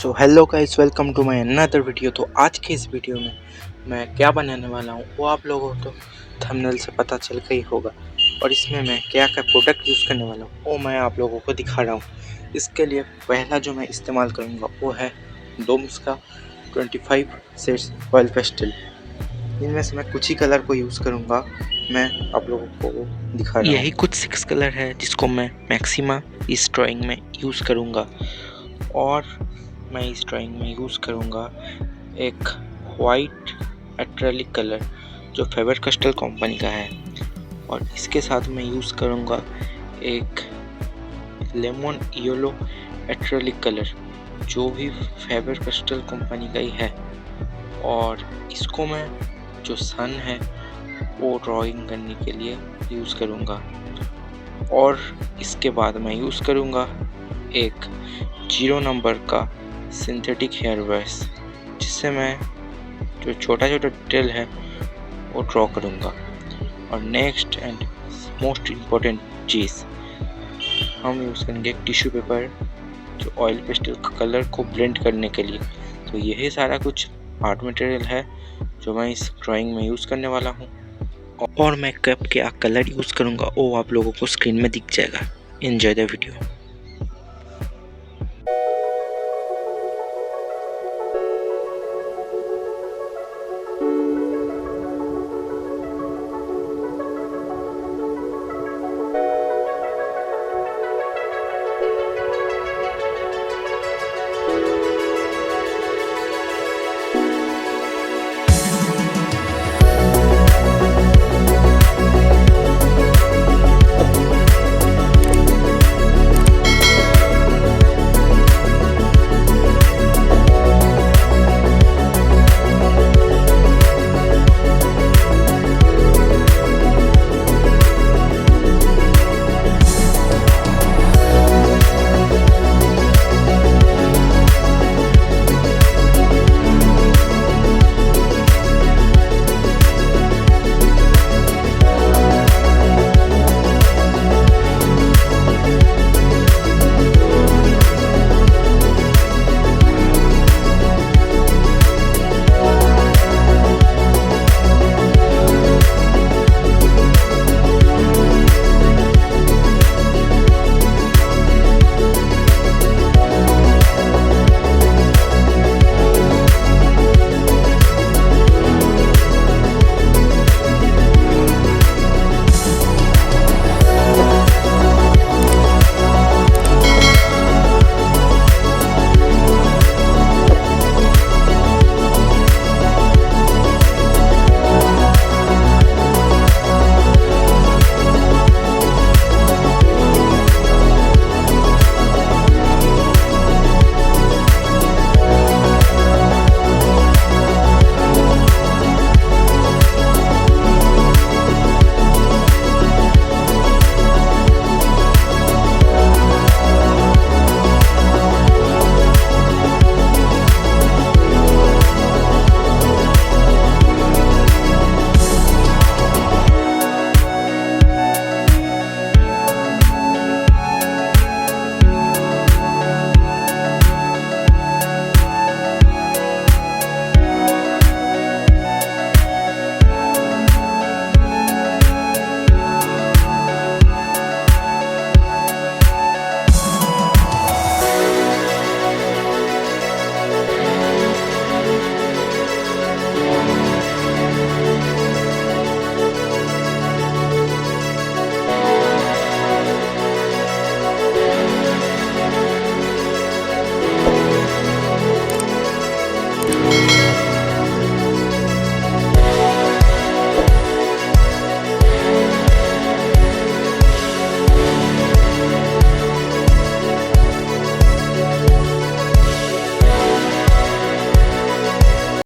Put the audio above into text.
So hello guys, welcome to my another video. तो आज के इस वीडियो में मैं क्या बनाने वाला हूँ वो आप लोगों को तो थंबनेल से पता चल गई होगा। और इसमें मैं क्या क्या प्रोडक्ट यूज़ करने वाला हूँ वो मैं आप लोगों को दिखा रहा हूँ। इसके लिए पहला जो मैं इस्तेमाल करूँगा वो है डोम्स का 25 सेट्स ऑयल पेस्टल। इनमें से मैं कुछ ही कलर को यूज़ करूँगा, मैं आप लोगों को दिखा रहा हूँ। यही कुछ 6 कलर है जिसको मैं मैक्सिमा इस ड्राइंग में यूज़ करूँगा। और मैं इस ड्राइंग में यूज़ करूँगा एक वाइट एक्रेलिक कलर जो फेबर कस्टल कंपनी का है, और इसके साथ मैं यूज़ करूँगा एक लेमन येलो एक्रेलिक कलर जो भी फेबर कस्टल कंपनी का ही है। और इसको मैं जो सन है वो ड्राइंग करने के लिए यूज़ करूँगा। और इसके बाद मैं यूज़ करूँगा एक 0 नंबर का सिंथेटिक हेयर ब्रश जिससे मैं जो छोटा छोटा डिटेल है वो ड्रॉ करूँगा। और नेक्स्ट एंड मोस्ट इम्पोर्टेंट चीज़ हम यूज़ करेंगे एक टिश्यू पेपर जो ऑयल पेस्टल कलर को ब्लेंड करने के लिए। तो यही सारा कुछ आर्ट मटेरियल है जो मैं इस ड्राइंग में यूज़ करने वाला हूँ। और मैं कब क्या कलर यूज़ करूँगा वो आप लोगों को स्क्रीन में दिख जाएगा। Enjoy the video.